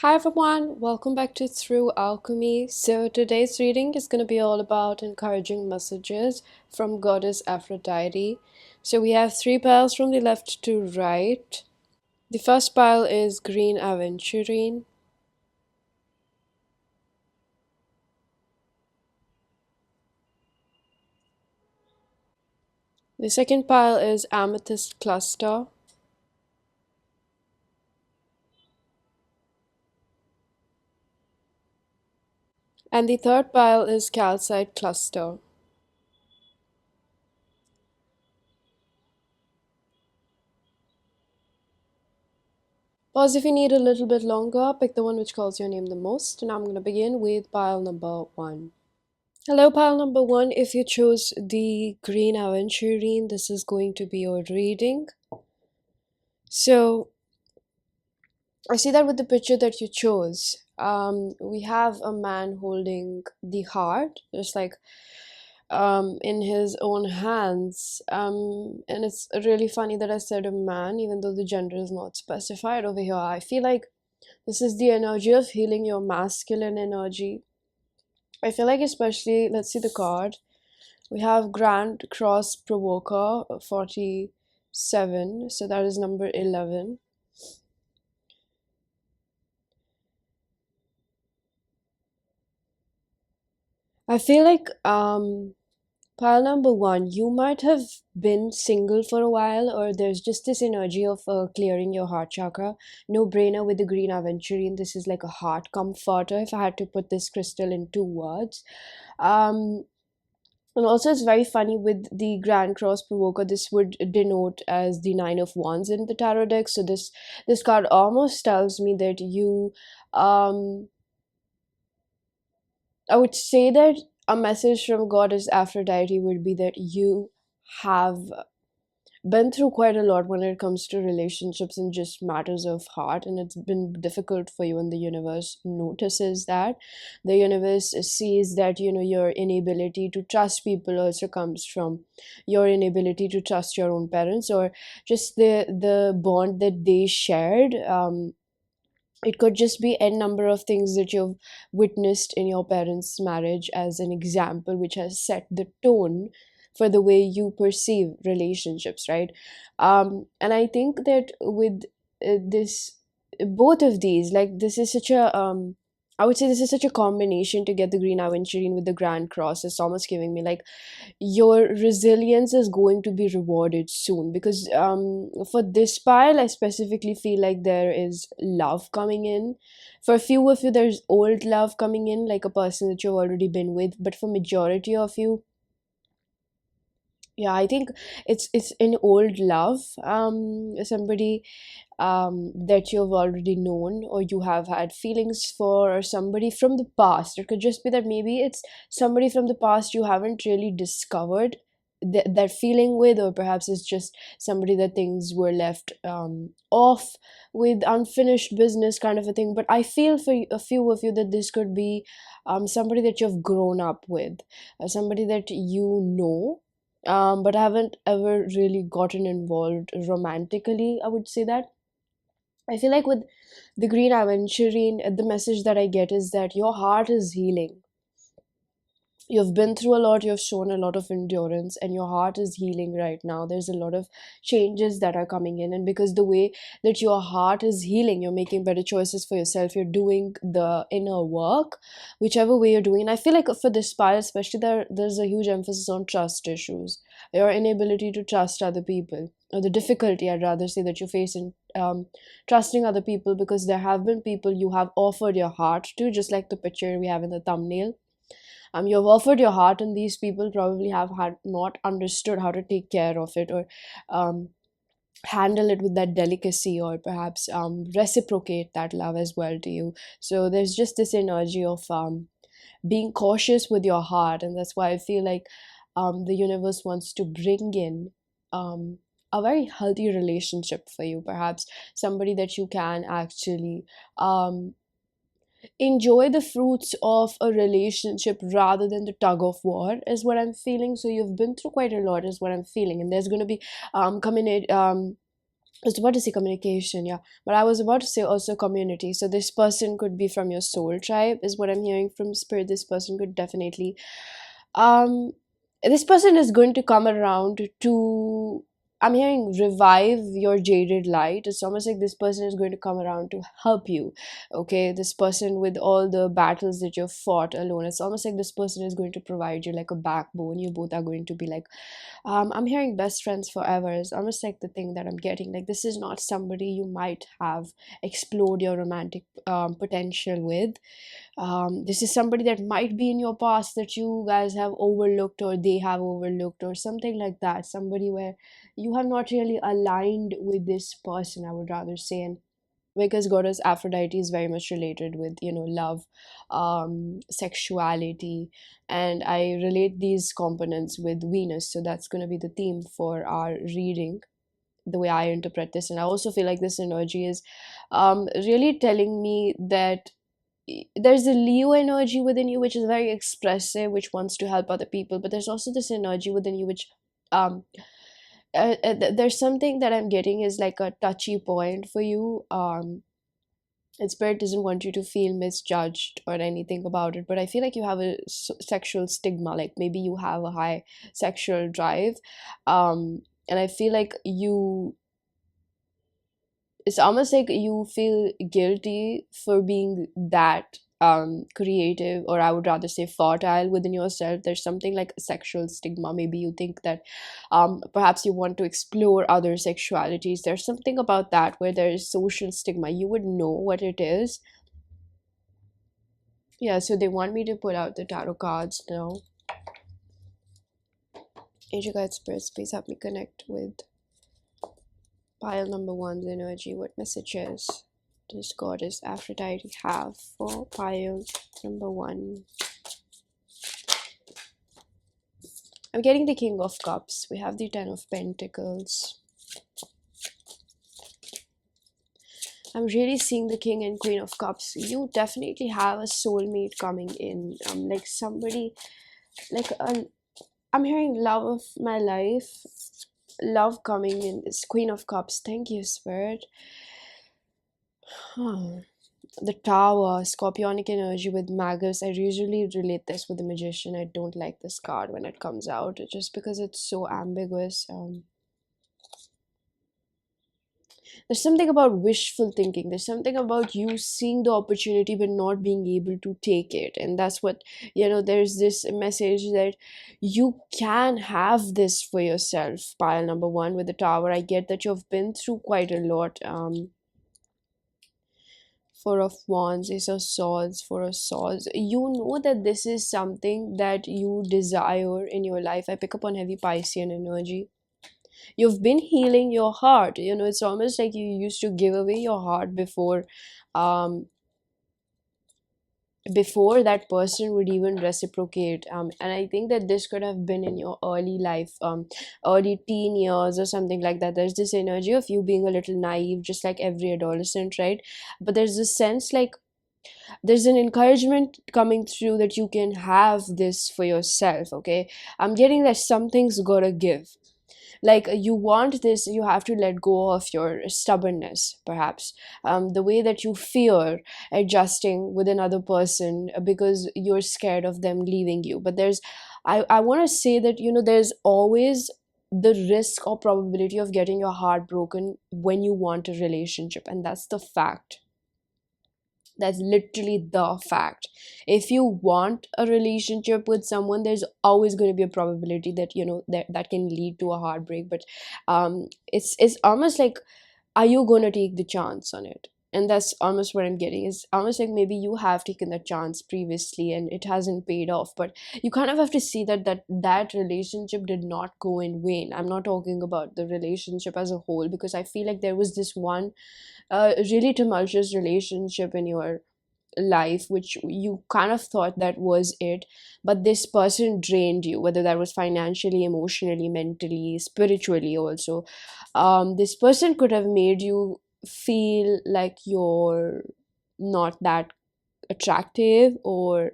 Hi everyone, welcome back to Through Alchemy. So today's reading is going to be all about encouraging messages from goddess Aphrodite. So we have three piles from the left to right. The first pile is green Aventurine. The second pile is Amethyst cluster. And the third pile is Calcite cluster. Pause if you need a little bit longer, pick the one which calls your name the most, and I'm going to begin with pile number 1. Hello, pile number 1. If you chose the green Aventurine, this is going to be your reading. So, I see that with the picture that you chose, we have a man holding the heart, just like in his own hands. And it's really funny that I said a man, even though the gender is not specified over here. I feel like this is the energy of healing your masculine energy. I feel like, especially, let's see the card. We have Grand Cross Provoker 47, so that is number 11. I feel like pile number 1, you might have been single for a while, or there's just this energy of clearing your heart chakra. No brainer with the green aventurine. This is like a heart comforter, if I had to put this crystal in 2 words. Um, And also, it's very funny with the Grand Cross Provoker. This would denote as the Nine of Wands in the tarot deck. So this card almost tells me that you, um, I would say that a message from Goddess Aphrodite would be that you have been through quite a lot when it comes to relationships and just matters of heart, and it's been difficult for you, and the universe notices that. The universe sees that your inability to trust people also comes from your inability to trust your own parents, or just the bond that they shared. It could just be n number of things that you've witnessed in your parents' marriage as an example, which has set the tone for the way you perceive relationships, right? And I think that with this, both of these, like, this is such a I would say this is such a combination to get the green aventurine with the grand cross. It's almost giving me like your resilience is going to be rewarded soon, because for this pile I specifically feel like there is love coming in. For a few of you, there's old love coming in, like a person that you've already been with, but for majority of you, yeah, I think it's an old love, somebody that you've already known, or you have had feelings for, or somebody from the past. It could just be that maybe it's somebody from the past you haven't really discovered that feeling with, or perhaps it's just somebody that things were left off with, unfinished business kind of a thing. But I feel for a few of you that this could be somebody that you've grown up with, somebody that you know, but haven't ever really gotten involved romantically, I would say that. I feel like with the green aventurine, the message that I get is that your heart is healing. You've been through a lot, you've shown a lot of endurance, and your heart is healing right now. There's a lot of changes that are coming in, and because the way that your heart is healing, you're making better choices for yourself, you're doing the inner work, whichever way you're doing. And I feel like for this pile especially, there's a huge emphasis on trust issues, your inability to trust other people, or the difficulty, I'd rather say, that you face in trusting other people, because there have been people you have offered your heart to, just like the picture we have in the thumbnail. You have offered your heart, and these people probably have had not understood how to take care of it, or um, handle it with that delicacy, or perhaps reciprocate that love as well to you. So there's just this energy of being cautious with your heart, and that's why I feel like the universe wants to bring in a very healthy relationship for you, perhaps somebody that you can actually um, enjoy the fruits of a relationship rather than the tug of war, is what I'm feeling. So you've been through quite a lot, is what I'm feeling, and there's going to be coming I was about to say communication, yeah, but I was about to say also community. So this person could be from your soul tribe, is what I'm hearing from spirit. This person could definitely, um, this person is going to come around to. I'm hearing revive your jaded light. It's almost like this person is going to come around to help you. Okay, this person with all the battles that you've fought alone. It's almost like this person is going to provide you like a backbone. You both are going to be like, I'm hearing best friends forever is almost like the thing that I'm getting. Like, this is not somebody you might have explored your romantic potential with. This is somebody that might be in your past that you guys have overlooked or they have overlooked or something like that. Somebody where you have not really aligned with this person, I would rather say. And because goddess Aphrodite is very much related with, love, sexuality, and I relate these components with Venus, so that's going to be the theme for our reading, the way I interpret this. And I also feel like this energy is really telling me that there's a Leo energy within you which is very expressive, which wants to help other people, but there's also this energy within you which um there's something that I'm getting is like a touchy point for you. And spirit doesn't want you to feel misjudged or anything about it, but I feel like you have a sexual stigma, like maybe you have a high sexual drive. And I feel like it's almost like you feel guilty for being that creative, or I would rather say fertile within yourself. There's something like a sexual stigma. Maybe you think that perhaps you want to explore other sexualities. There's something about that where there is social stigma. You would know what it is. Yeah, so they want me to pull out the tarot cards now. Angel guide spirits, please help me connect with pile number one's energy. What messages does goddess Aphrodite have for pile number one? I'm getting the King of Cups. We have the Ten of Pentacles. I'm really seeing the King and Queen of Cups. You definitely have a soulmate coming in. Like somebody, like I'm hearing love of my life, love coming in. It's Queen of Cups. Thank you, Spirit. Huh. The Tower, Scorpionic energy with Magus. I usually relate this with the Magician. I don't like this card when it comes out just because it's so ambiguous. There's something about wishful thinking. There's something about you seeing the opportunity but not being able to take it. And that's what, there's this message that you can have this for yourself. Pile number one with the Tower. I get that you've been through quite a lot. Four of Wands, Ace of Swords, Four of Swords. You know that this is something that you desire in your life. I pick up on heavy Piscean energy. You've been healing your heart. It's almost like you used to give away your heart um, before that person would even reciprocate. And I think that this could have been in your early life, early teen years or something like that. There's this energy of you being a little naive, just like every adolescent, right? But there's this sense like there's an encouragement coming through that you can have this for yourself. Okay, I'm getting that something's gotta give. Like you want this, you have to let go of your stubbornness, perhaps, the way that you fear adjusting with another person because you're scared of them leaving you. But I want to say that there's always the risk or probability of getting your heart broken when you want a relationship, and that's the fact. That's literally the fact. If you want a relationship with someone, there's always going to be a probability that that can lead to a heartbreak. But it's almost like, are you going to take the chance on it? And that's almost what I'm getting. It's almost like maybe you have taken the chance previously and it hasn't paid off, but you kind of have to see that relationship did not go in vain. I'm not talking about the relationship as a whole, because I feel like there was this one really tumultuous relationship in your life which you kind of thought that was it, but this person drained you, whether that was financially, emotionally, mentally, spiritually also. This person could have made you feel like you're not that attractive, or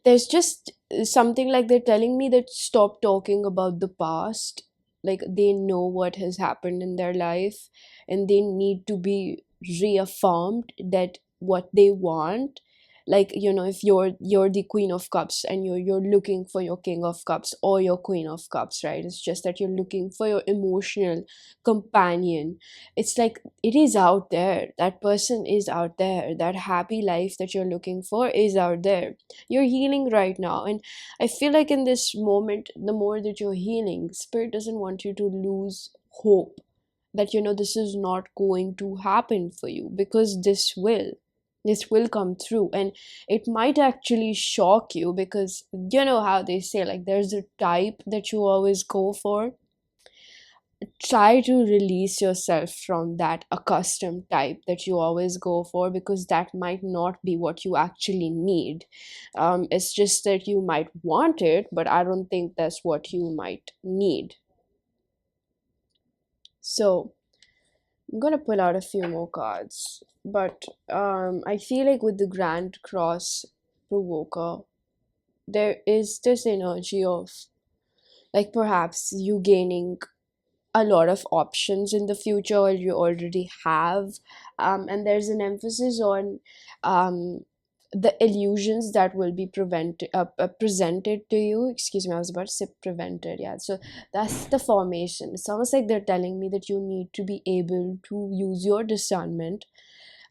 there's just something like they're telling me that stop talking about the past. like they know what has happened in their life, and they need to be reaffirmed that what they want, like, if you're the Queen of Cups and you're looking for your King of Cups or your Queen of Cups, right? It's just that you're looking for your emotional companion. It's like it is out there. That person is out there. That happy life that you're looking for is out there. You're healing right now, and I feel like in this moment, the more that you're healing, Spirit doesn't want you to lose hope that this is not going to happen for you, because this will come through, and it might actually shock you, because you know how they say, like, there's a type that you always go for. Try to release yourself from that accustomed type that you always go for, because that might not be what you actually need. It's just that you might want it, but I don't think that's what you might need. So I'm gonna pull out a few more cards, but I feel like with the Grand Cross Provoker, there is this energy of, like, perhaps you gaining a lot of options in the future, or you already have, and there's an emphasis on um, the illusions that will be presented to you. Excuse me, I was about to say prevented. Yeah, so that's the formation. It's almost like they're telling me that you need to be able to use your discernment,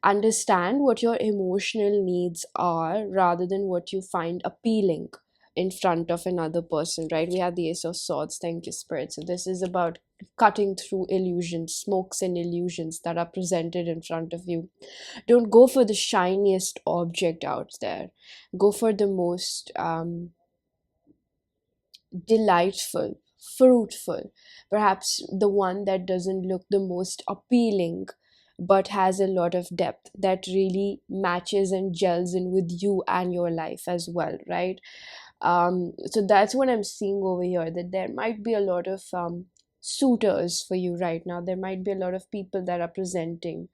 understand what your emotional needs are rather than what you find appealing in front of another person, right? We have the Ace of Swords. Thank you, Spirit. So this is about cutting through illusions, smokes and illusions that are presented in front of you. Don't go for the shiniest object out there. Go for the most delightful, fruitful, perhaps the one that doesn't look the most appealing, but has a lot of depth that really matches and gels in with you and your life as well, right? So that's what I'm seeing over here, that there might be a lot of suitors for you right now. There might be a lot of people that are presenting,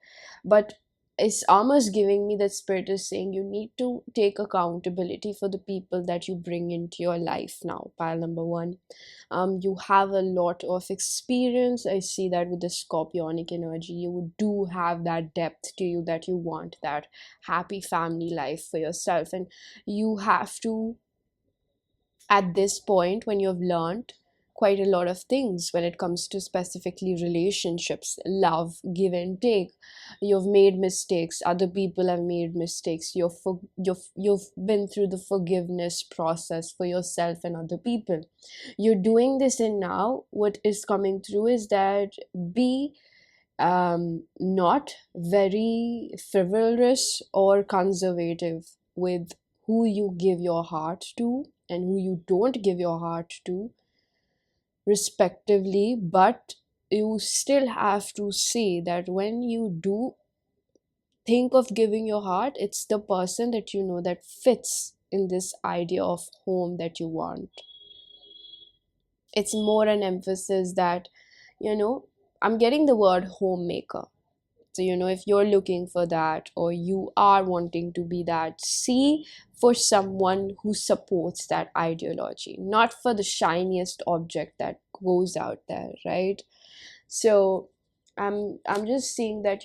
but it's almost giving me that Spirit is saying you need to take accountability for the people that you bring into your life now. Pile number one, you have a lot of experience. I see that with the Scorpionic energy, you do have that depth to you, that you want that happy family life for yourself, and you have to, at this point when you've learned quite a lot of things when it comes to specifically relationships, love, give and take. You've made mistakes, other people have made mistakes. You've been through the forgiveness process for yourself and other people. You're doing this, and now what is coming through is that be not very frivolous or conservative with who you give your heart to and who you don't give your heart to, respectively. But you still have to see that when you do think of giving your heart, it's the person that you know that fits in this idea of home that you want. It's more an emphasis that, you know, I'm getting the word homemaker. So, if you're looking for that, or you are wanting to be that, see for someone who supports that ideology, not for the shiniest object that goes out there, right? So I'm just seeing that,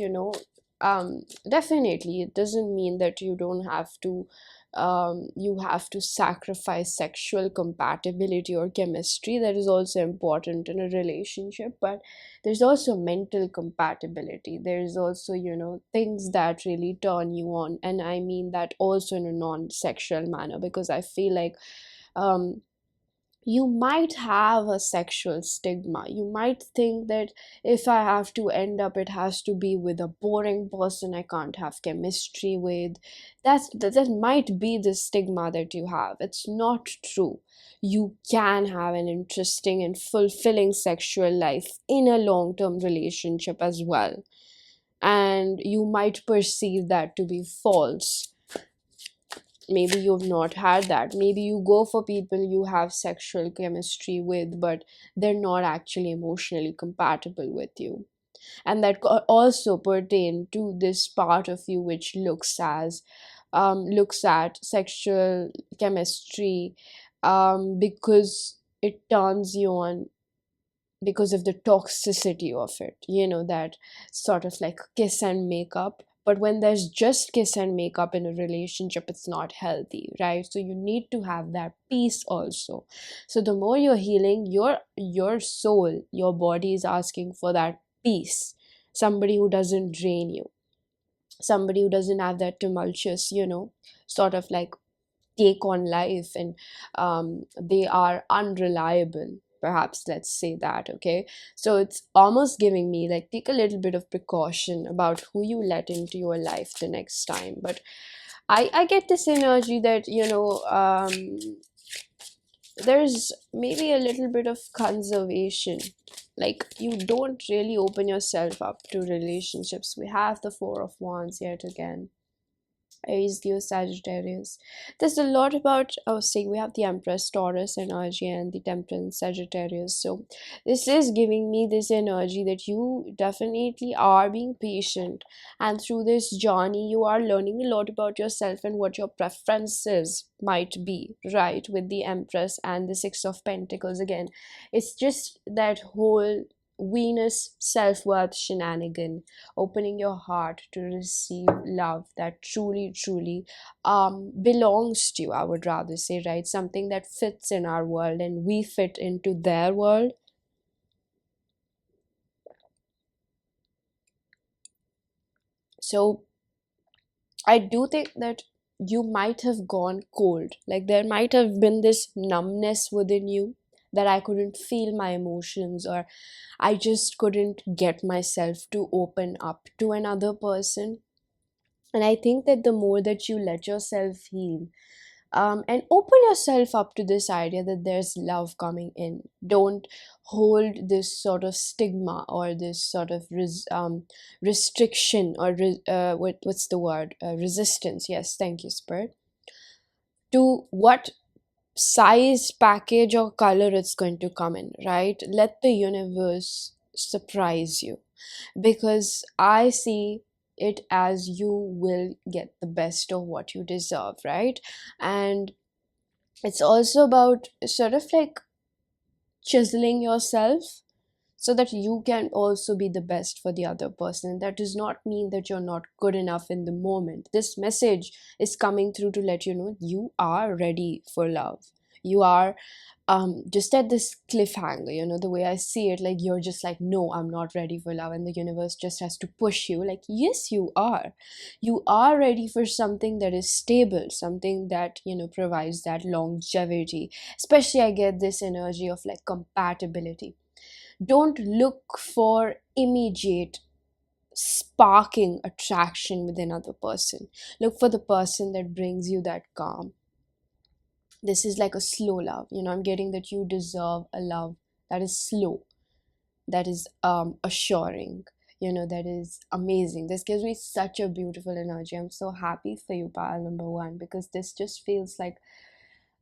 definitely it doesn't mean that you have to sacrifice sexual compatibility or chemistry. That is also important in a relationship, but there's also mental compatibility. There's also, things that really turn you on, and I mean that also in a non-sexual manner, because I feel like um you might have a sexual stigma. You might think that if I have to end up, it has to be with a boring person I can't have chemistry with. That might be the stigma that you have. It's not true. You can have an interesting and fulfilling sexual life in a long-term relationship as well. And you might perceive that to be false. Maybe you've not had that. Maybe you go for people you have sexual chemistry with, but they're not actually emotionally compatible with you. And that also pertain to this part of you which looks at sexual chemistry, because it turns you on because of the toxicity of it, that sort of like kiss and make up. But when there's just kiss and make up in a relationship, it's not healthy, right? So you need to have that peace also. So the more you're healing, your soul, your body is asking for that peace. Somebody who doesn't drain you, somebody who doesn't have that tumultuous, sort of like take on life, and they are unreliable, perhaps, let's say that. Okay, so it's almost giving me like, take a little bit of precaution about who you let into your life the next time. But I get this energy that, there's maybe a little bit of conservation, like you don't really open yourself up to relationships. We have the Four of Wands yet again. Aries, Leo, Sagittarius. There's a lot about, oh, see, we have the Empress, Taurus energy, and the Temperance, Sagittarius. So this is giving me this energy that you definitely are being patient, and through this journey, you are learning a lot about yourself and what your preferences might be, right? With the Empress and the Six of Pentacles again, it's just that whole Venus self-worth shenanigan, opening your heart to receive love that truly, truly belongs to you, I would rather say, right? Something that fits in our world and we fit into their world. So I do think that you might have gone cold, like there might have been this numbness within you, that I couldn't feel my emotions, or I just couldn't get myself to open up to another person. And I think that the more that you let yourself heal, and open yourself up to this idea that there's love coming in, don't hold this sort of stigma or this sort of restriction, or what's the word, resistance, yes, thank you, Spirit, to what size, package, or color it's going to come in, right? Let the universe surprise you, because I see it as you will get the best of what you deserve, right? And it's also about sort of like chiseling yourself so that you can also be the best for the other person. That does not mean that you're not good enough in the moment. This message is coming through to let you know you are ready for love. You are just at this cliffhanger, the way I see it, like you're just like, no, I'm not ready for love, and the universe just has to push you like, yes, you are ready for something that is stable, something that provides that longevity. Especially I get this energy of like compatibility. Don't look for immediate sparking attraction with another person. Look for the person that brings you that calm. This is like a slow love. I'm getting that you deserve a love that is slow, that is assuring, that is amazing. This gives me such a beautiful energy. I'm so happy for you, pile number one, because this just feels like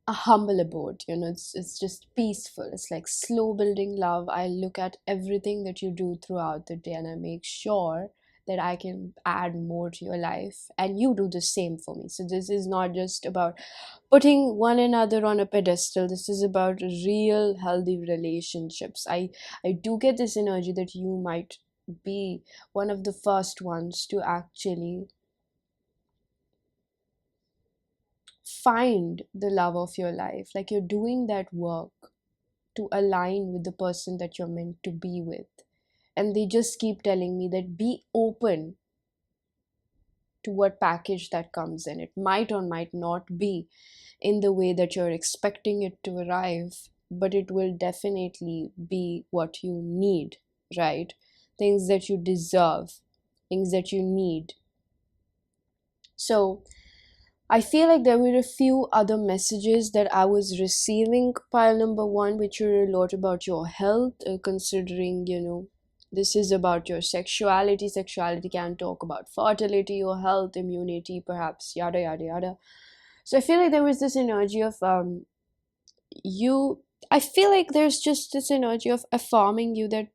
a humble abode. It's just peaceful. It's like slow building love. I look at everything that you do throughout the day, and I make sure that I can add more to your life, and you do the same for me. So this is not just about putting one another on a pedestal. This is about real healthy relationships. I do get this energy that you might be one of the first ones to actually find the love of your life. Like you're doing that work to align with the person that you're meant to be with. And they just keep telling me that be open to what package that comes in. It might or might not be in the way that you're expecting it to arrive, but it will definitely be what you need, right? Things that you deserve, things that you need. So I feel like there were a few other messages that I was receiving, pile number one, which were a lot about your health, considering, this is about your sexuality. Sexuality can talk about fertility, your health, immunity, perhaps, yada, yada, yada. So I feel like there was this energy of you. I feel like there's just this energy of affirming you that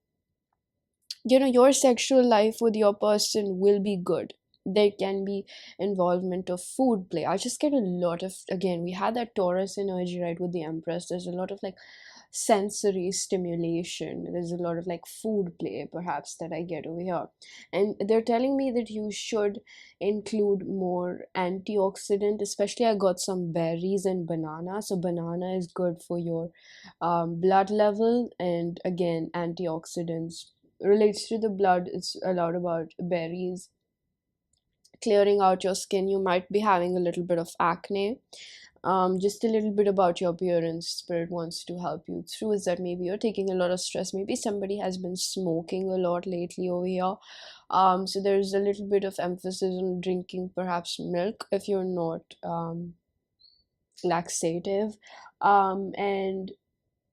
your sexual life with your person will be good. There can be involvement of food play. I just get a lot of, again, we had that Taurus energy, right, with the Empress. There's a lot of like sensory stimulation. There's a lot of like food play perhaps that I get over here. And they're telling me that you should include more antioxidant, especially I got some berries and banana. So banana is good for your blood level, and again antioxidants relates to the blood. It's a lot about berries clearing out your skin. You might be having a little bit of acne. Just a little bit about your appearance spirit wants to help you through is that maybe you're taking a lot of stress. Maybe somebody has been smoking a lot lately over here. So there's a little bit of emphasis on drinking perhaps milk if you're not laxative. And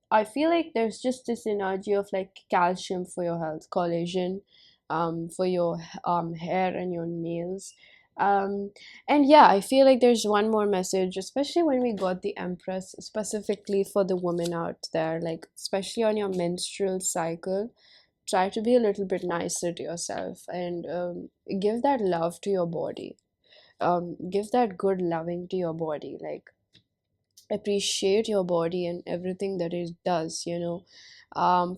I feel like there's just this energy of like calcium for your health, collagen, for your hair and your nails. Um, and yeah, I feel like there's one more message, especially when we got the Empress, specifically for the women out there, like especially on your menstrual cycle. Try to be a little bit nicer to yourself and give that love to your body. Give that good loving to your body. Like appreciate your body and everything that it does, you know.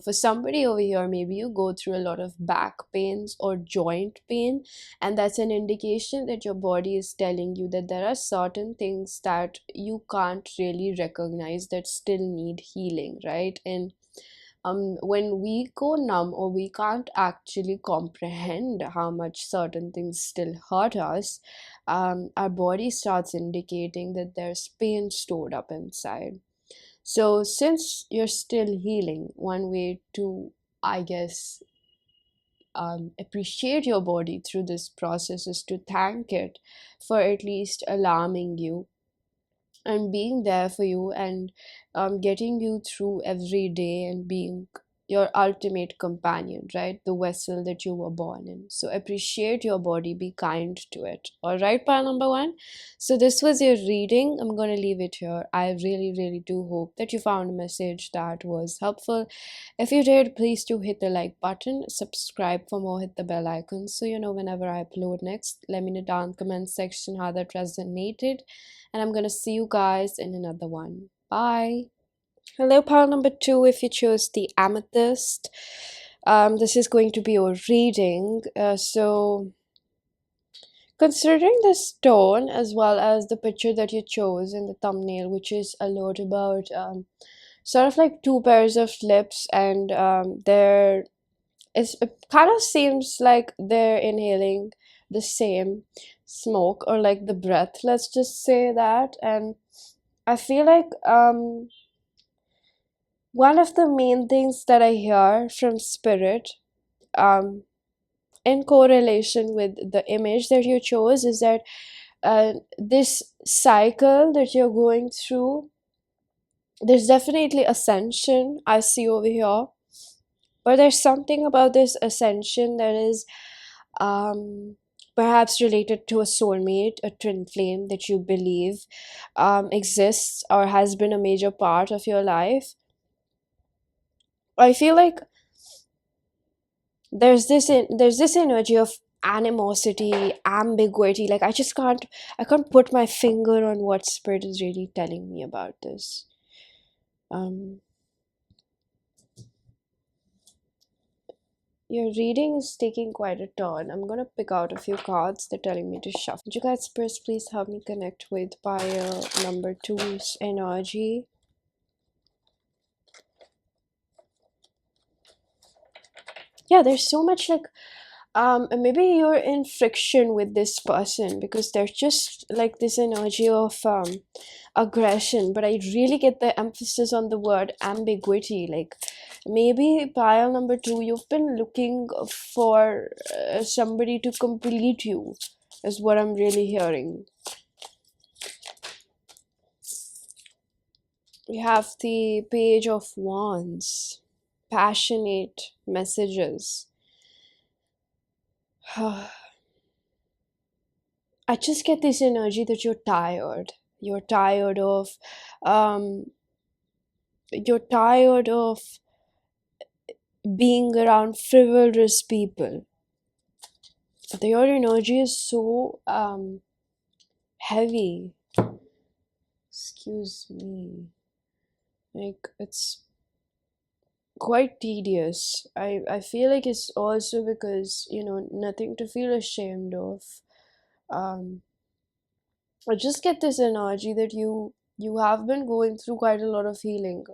For somebody over here, maybe you go through a lot of back pains or joint pain, and that's an indication that your body is telling you that there are certain things that you can't really recognize that still need healing, right? And when we go numb or we can't actually comprehend how much certain things still hurt us, our body starts indicating that there's pain stored up inside. So since you're still healing, one way to, I guess, appreciate your body through this process is to thank it for at least alarming you and being there for you, and getting you through every day and being your ultimate companion, right? The vessel that you were born in. So appreciate your body, be kind to it. All right, pile number one. So this was your reading. I'm going to leave it here. I really, really do hope that you found a message that was helpful. If you did, please do hit the like button, subscribe for more, hit the bell icon so you know whenever I upload next. Let me know down in the comment section how that resonated, and I'm gonna see you guys in another one. Bye. Hello, pile number two. If you chose the Amethyst, this is going to be your reading. So, considering the stone as well as the picture that you chose in the thumbnail, which is a lot about sort of like two pairs of lips, and it kind of seems like they're inhaling the same smoke or like the breath, let's just say that. And I feel like one of the main things that I hear from spirit um in correlation with the image that you chose is that this cycle that you're going through, there's definitely ascension I see over here, but there's something about this ascension that is um perhaps related to a soulmate, a twin flame that you believe exists or has been a major part of your life. I feel like there's this energy of animosity, ambiguity. Like I can't put my finger on what spirit is really telling me about this. um your reading is taking quite a turn. I'm gonna pick out a few cards. They're telling me to shuffle. Would you guys spirits please help me connect with pile number two's energy? Yeah, there's so much like and maybe you're in friction with this person because there's just like this energy of aggression, but I really get the emphasis on the word ambiguity. Like maybe pile number two, you've been looking for somebody to complete you, is what I'm really hearing. We have the Page of Wands, passionate messages. I just get this energy that you're tired. You're tired of um you're tired of being around frivolous people. Your energy is so heavy. Excuse me. Like it's quite tedious. I feel like it's also because, nothing to feel ashamed of. Um, I just get this energy that you have been going through quite a lot of healing.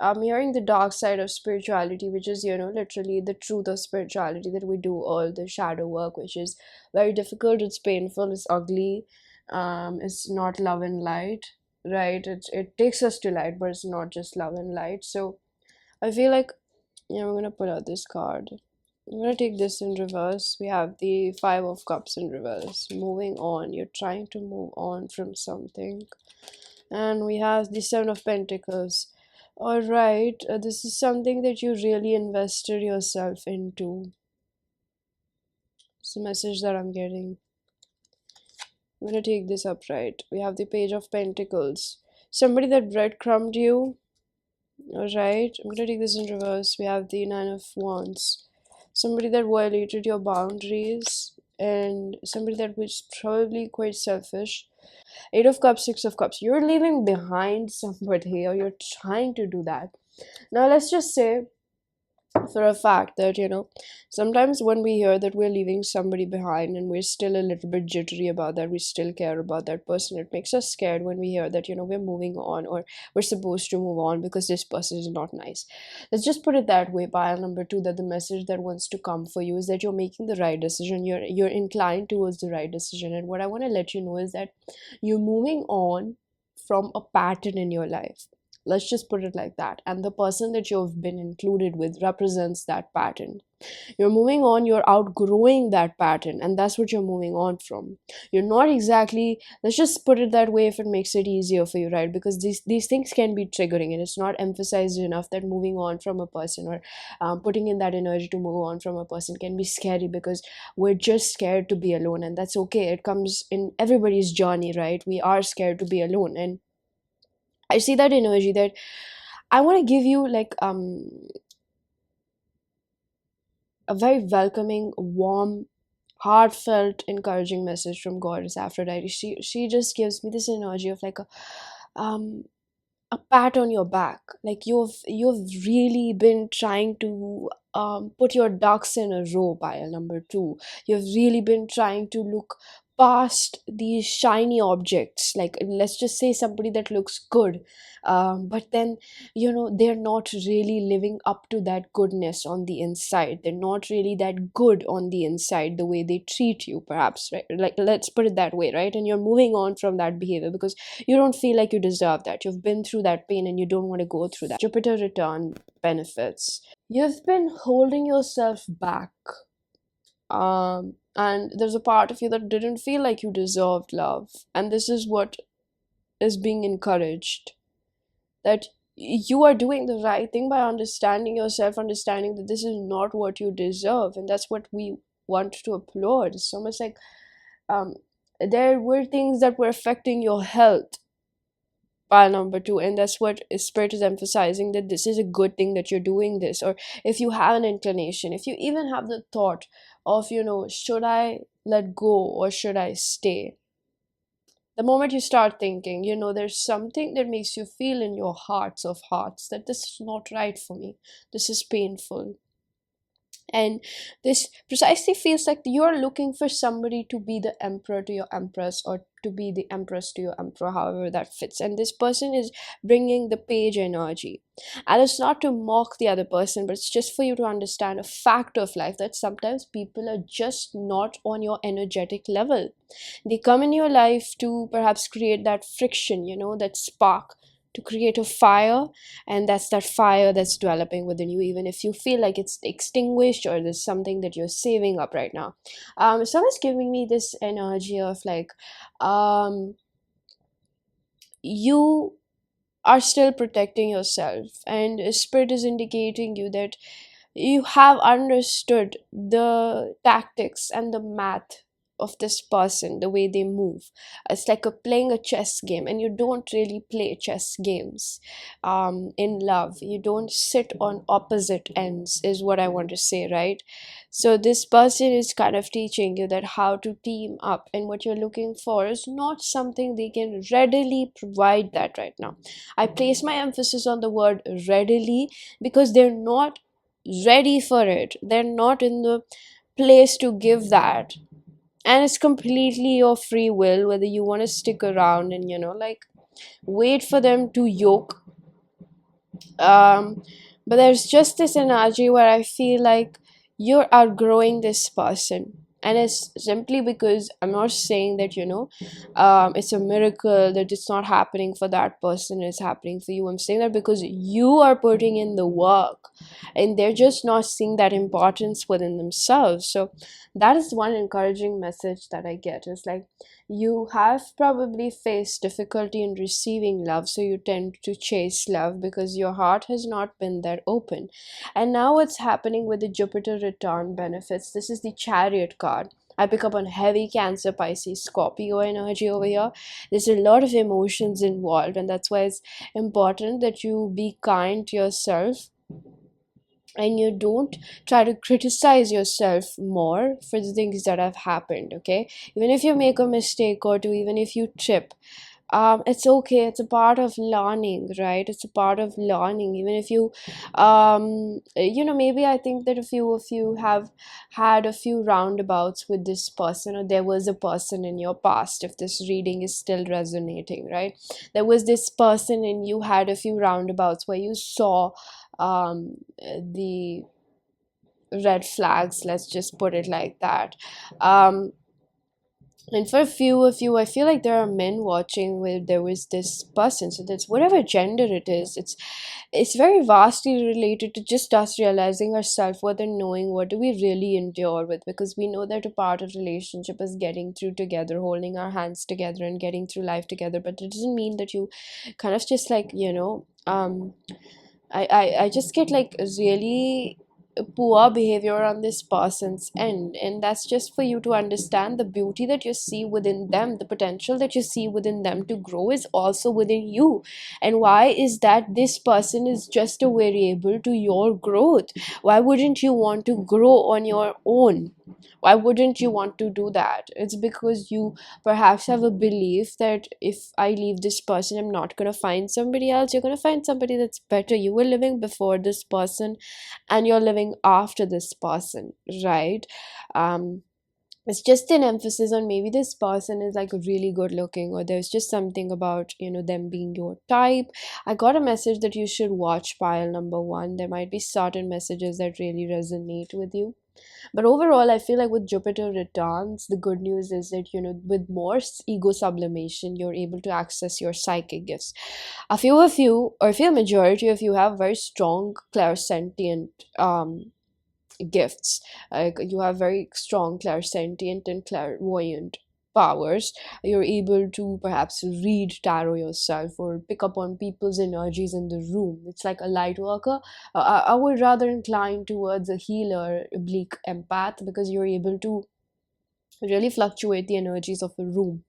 I'm hearing the dark side of spirituality, which is, literally the truth of spirituality, that we do all the shadow work, which is very difficult, it's painful, it's ugly, it's not love and light, right? It takes us to light, but it's not just love and light. So I feel like, I'm gonna pull out this card. I'm gonna take this in reverse. We have the Five of Cups in reverse. Moving on. You're trying to move on from something. And we have the Seven of Pentacles. Alright, this is something that you really invested yourself into. It's a message that I'm getting. I'm gonna take this upright. We have the Page of Pentacles. Somebody that breadcrumbed you. Alright, I'm gonna take this in reverse. We have the Nine of Wands. Somebody that violated your boundaries, and somebody that was probably quite selfish. Eight of Cups, Six of Cups. You're leaving behind somebody, or you're trying to do that. Now, let's just say for a fact that, sometimes when we hear that we're leaving somebody behind and we're still a little bit jittery about that, we still care about that person, it makes us scared when we hear that, we're moving on, or we're supposed to move on because this person is not nice. Let's just put it that way, pile number two, that the message that wants to come for you is that you're making the right decision, you're inclined towards the right decision. And what I want to let you know is that you're moving on from a pattern in your life. Let's just put it like that. And the person that you've been included with represents that pattern. You're moving on, you're outgrowing that pattern, and that's what you're moving on from. You're not exactly, let's just put it that way if it makes it easier for you, right? Because these things can be triggering, and it's not emphasized enough that moving on from a person, or putting in that energy to move on from a person, can be scary, because we're just scared to be alone, and that's okay. It comes in everybody's journey, right? We are scared to be alone. And I see that energy that I want to give you, like, a very welcoming, warm, heartfelt, encouraging message from Goddess Aphrodite. She just gives me this energy of like um a pat on your back. Like you've really been trying to put your ducks in a row, pile number two. You've really been trying to look past these shiny objects, like let's just say somebody that looks good, but then they're not really living up to that goodness on the inside. They're not really that good on the inside, the way they treat you, perhaps, right? Like, let's put it that way, right? And you're moving on from that behavior because you don't feel like you deserve that. You've been through that pain and you don't want to go through that. Jupiter return benefits. You've been holding yourself back. And there's a part of you that didn't feel like you deserved love. And this is what is being encouraged. That you are doing the right thing by understanding yourself, understanding that this is not what you deserve. And that's what we want to applaud. It's almost like um, there were things that were affecting your health, pile number two, and that's what spirit is emphasizing, that this is a good thing that you're doing this. Or if you have an inclination, if you even have the thought of, should I let go or should I stay, the moment you start thinking, there's something that makes you feel in your hearts of hearts that this is not right for me, this is painful. And this precisely feels like you're looking for somebody to be the emperor to your empress, or to be the empress to your emperor, however that fits. And this person is bringing the page energy. And it's not to mock the other person, but it's just for you to understand a fact of life, that sometimes people are just not on your energetic level. They come in your life to perhaps create that friction, that spark, to create a fire. And that's that fire that's developing within you, even if you feel like it's extinguished, or there's something that you're saving up right now. Someone's giving me this energy of like, you are still protecting yourself, and spirit is indicating you that you have understood the tactics and the math of this person, the way they move. It's like playing a chess game, and you don't really play chess games in love. You don't sit on opposite ends, is what I want to say, right? So this person is kind of teaching you that how to team up, and what you're looking for is not something they can readily provide that right now. I place my emphasis on the word readily because they're not ready for it. They're not in the place to give that. And it's completely your free will whether you want to stick around and, like, wait for them to yoke. But there's just this energy where I feel like you're outgrowing this person, and it's simply because I'm not saying that, it's a miracle that it's not happening for that person, it's happening for you. I'm saying that because you are putting in the work, and they're just not seeing that importance within themselves. So that is one encouraging message that I get. It's like, you have probably faced difficulty in receiving love, so you tend to chase love because your heart has not been that open. And now what's happening with the Jupiter return benefits, this is the Chariot card. I pick up on heavy Cancer, Pisces, Scorpio energy over here. There's a lot of emotions involved, and that's why it's important that you be kind to yourself, and you don't try to criticize yourself more for the things that have happened. Okay, even if you make a mistake or two, even if you trip, it's okay. It's a part of learning, right? It's a part of learning. Even if you maybe I think that if you have had a few roundabouts with this person, or there was a person in your past, if this reading is still resonating, right? There was this person and you had a few roundabouts where you saw the red flags, let's just put it like that. And for a few of you, I feel like there are men watching where there was this person. So that's whatever gender it is. It's very vastly related to just us realizing our self-worth and knowing what do we really endure with. Because we know that a part of relationship is getting through together, holding our hands together and getting through life together. But it doesn't mean that you kind of just like, I just get like really poor behavior on this person's end, and that's just for you to understand the beauty that you see within them, the potential that you see within them to grow is also within you. And why is that this person is just a variable to your growth? Why wouldn't you want to grow on your own? Why wouldn't you want to do that? It's because you perhaps have a belief that if I leave this person, I'm not going to find somebody else. You're going to find somebody that's better. You were living before this person, and you're living after this person, right? um it's just an emphasis on maybe this person is like really good looking, or there's just something about them being your type. I got a message that you should watch pile number one. There might be certain messages that really resonate with you. But overall, I feel like with Jupiter returns, the good news is that, with more ego sublimation, you're able to access your psychic gifts. A few of you, or a few majority of you, have very strong clairsentient gifts. Like, you have very strong clairsentient and clairvoyant powers. You're able to perhaps read tarot yourself or pick up on people's energies in the room. It's like a light worker. I would rather incline towards a healer, oblique empath, because you're able to really fluctuate the energies of a room.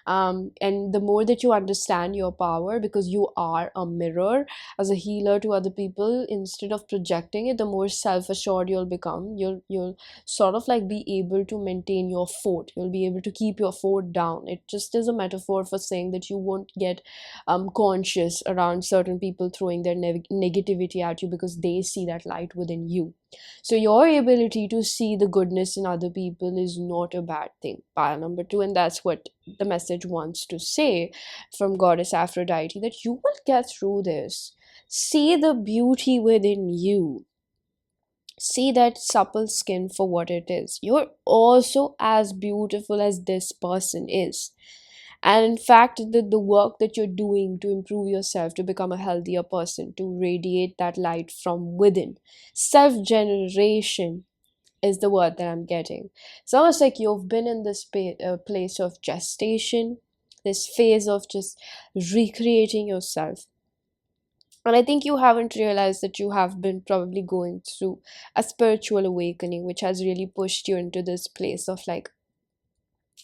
And the more that you understand your power, because you are a mirror as a healer to other people, instead of projecting it, the more self-assured you'll become. You'll sort of like be able to maintain your fort. You'll be able to keep your fort down. It just is a metaphor for saying that you won't get conscious around certain people throwing their negativity at you, because they see that light within you. So your ability to see the goodness in other people is not a bad thing. Pile number two, and that's what the message wants to say from Goddess Aphrodite, that you will get through this. See the beauty within you. See that supple skin for what it is. You're also as beautiful as this person is. And in fact, the work that you're doing to improve yourself, to become a healthier person, to radiate that light from within, self-generation is the word that I'm getting. It's almost like you've been in this place of gestation, this phase of just recreating yourself. And I think you haven't realized that you have been probably going through a spiritual awakening, which has really pushed you into this place of like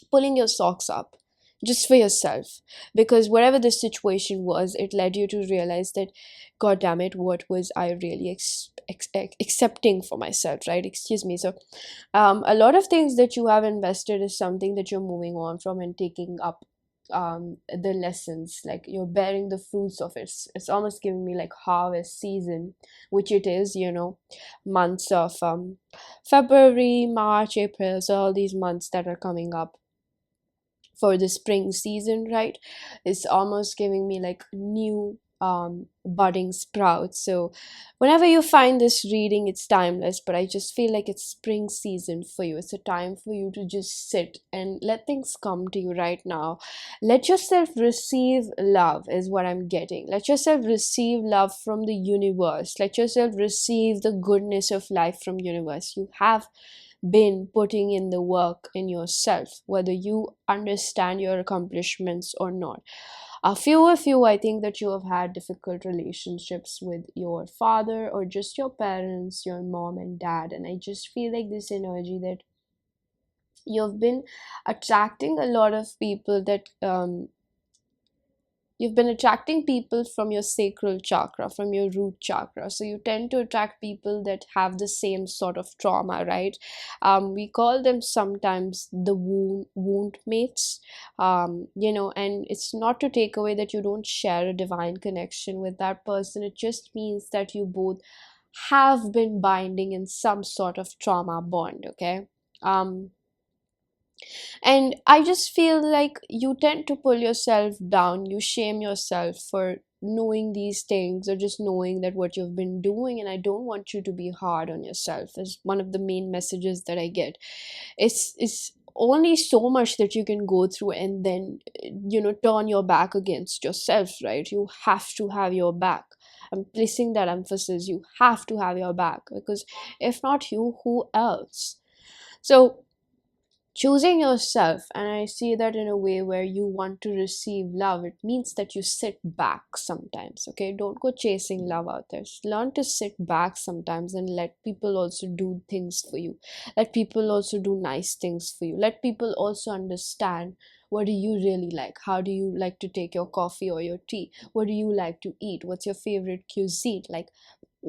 pulling your socks up just for yourself, because whatever the situation was, it led you to realize that, god damn it, what was I really accepting for myself, right? Excuse me. So a lot of things that you have invested is something that you're moving on from and taking up the lessons, like you're bearing the fruits of it. It's almost giving me like harvest season, which it is, months of February, March, April, so all these months that are coming up for the spring season, right? It's almost giving me like new budding sprouts. So whenever you find this reading, it's timeless, but I just feel like it's spring season for you. It's a time for you to just sit and let things come to you right now. Let yourself receive love is what I'm getting. Let yourself receive love from the universe. Let yourself receive the goodness of life from universe. You have been putting in the work in yourself, whether you understand your accomplishments or not. A few of you, I think that you have had difficult relationships with your father or just your parents, your mom and dad, and I just feel like this energy that you've been attracting a lot of people that you've been attracting people from your sacral chakra, from your root chakra. So you tend to attract people that have the same sort of trauma, right? We call them sometimes the wound mates. And it's not to take away that you don't share a divine connection with that person. It just means that you both have been binding in some sort of trauma bond, okay? And I just feel like you tend to pull yourself down, you shame yourself for knowing these things or just knowing that what you've been doing. And I don't want you to be hard on yourself, is one of the main messages that I get. It's only so much that you can go through and then turn your back against yourself, right? You have to have your back. I'm placing that emphasis. You have to have your back, because if not you, who else? So choosing yourself, and I see that in a way where you want to receive love, it means that you sit back sometimes, okay? Don't go chasing love out there. Just learn to sit back sometimes and let people also do things for you. Let people also do nice things for you. Let people also understand, what do you really like? How do you like to take your coffee or your tea? What do you like to eat? What's your favorite cuisine? Like,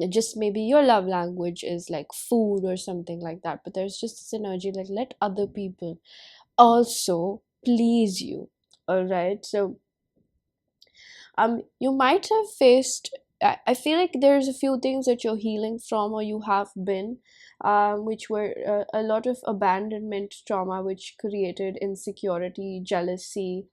just maybe your love language is like food or something like that, but there's just this energy like, let other people also please you. All right. So you might have faced, I feel like there's a few things that you're healing from, or you have been, which were a lot of abandonment trauma, which created insecurity, jealousy,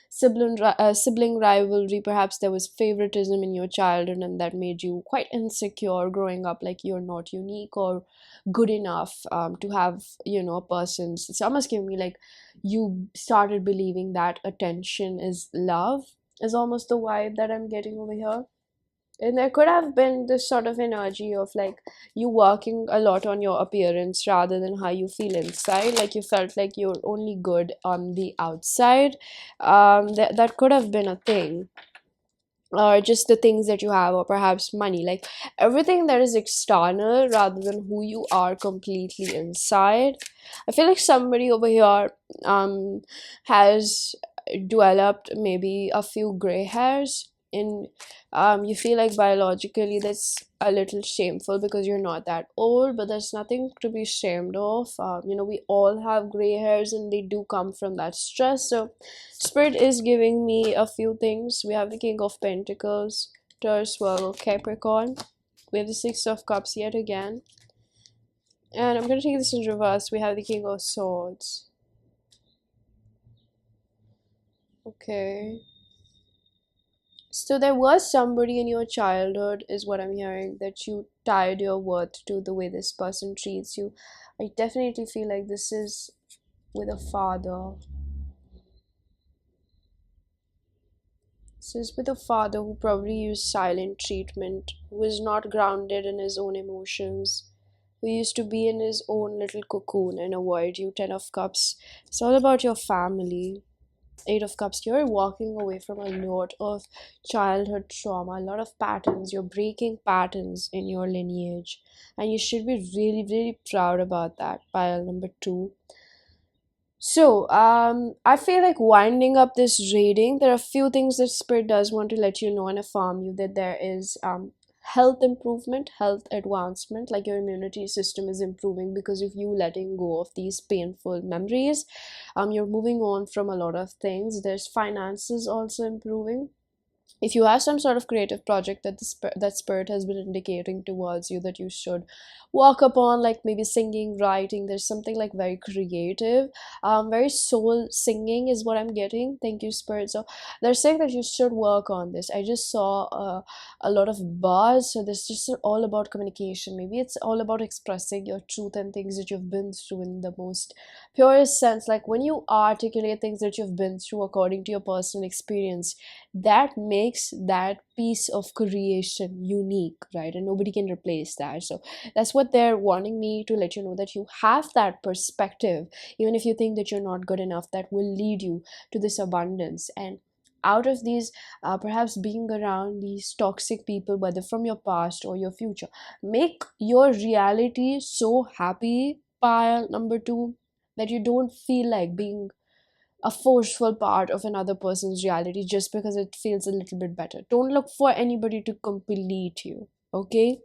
sibling rivalry. Perhaps there was favoritism in your childhood, and that made you quite insecure growing up, like you're not unique or good enough to have, a person's. It's almost giving me like you started believing that attention is love, is almost the vibe that I'm getting over here. And there could have been this sort of energy of like you working a lot on your appearance rather than how you feel inside. Like you felt like you're only good on the outside. That could have been a thing. Or just the things that you have, or perhaps money. Like everything that is external rather than who you are completely inside. I feel like somebody over here has developed maybe a few gray hairs in you feel like biologically that's a little shameful because you're not that old, but there's nothing to be ashamed of. We all have gray hairs and they do come from that stress. So spirit is giving me a few things. We have the King of Pentacles, Taurus, Virgo, Capricorn. We have the Six of Cups yet again, and I'm going to take this in reverse. We have the King of Swords. Okay. So there was somebody in your childhood, is what I'm hearing, that you tied your worth to the way this person treats you. I definitely feel like this is with a father. This is with a father who probably used silent treatment, who is not grounded in his own emotions, who used to be in his own little cocoon and avoid you. Ten of Cups. It's all about your family. Eight of Cups. You're walking away from a lot of childhood trauma, a lot of patterns. You're breaking patterns in your lineage, and you should be really, really proud about that. Pile number two. I feel like winding up this reading, there are a few things that Spirit does want to let you know and affirm you that there is health improvement, health advancement, like your immunity system is improving because of you letting go of these painful memories. You're moving on from a lot of things. There's finances also improving. If you have some sort of creative project that that spirit has been indicating towards you that you should walk upon, like maybe singing, writing, there's something like very creative, very soul singing is what I'm getting. Thank you, spirit. So they're saying that you should work on this. I just saw a lot of buzz, so this just all about communication. Maybe it's all about expressing your truth and things that you've been through in the most purest sense. Like when you articulate things that you've been through according to your personal experience, that makes that piece of creation unique, right? And nobody can replace that. So that's what they're wanting me to let you know, that you have that perspective. Even if you think that you're not good enough, that will lead you to this abundance. And out of these, perhaps being around these toxic people, whether from your past or your future, make your reality so happy, pile number two, that you don't feel like being a forceful part of another person's reality just because it feels a little bit better. Don't look for anybody to complete you, okay?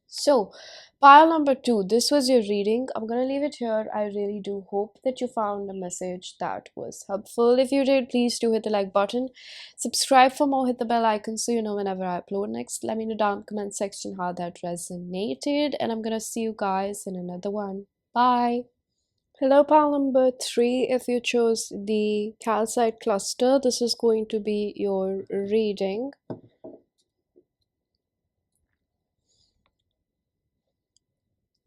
So, pile number two, this was your reading. I'm gonna leave it here. I really do hope that you found a message that was helpful. If you did, please do hit the like button. Subscribe for more, hit the bell icon so you know whenever I upload next. Let me know down in the comment section how that resonated, and I'm gonna see you guys in another one. Bye. Hello, pile number three. If you chose the calcite cluster, this is going to be your reading.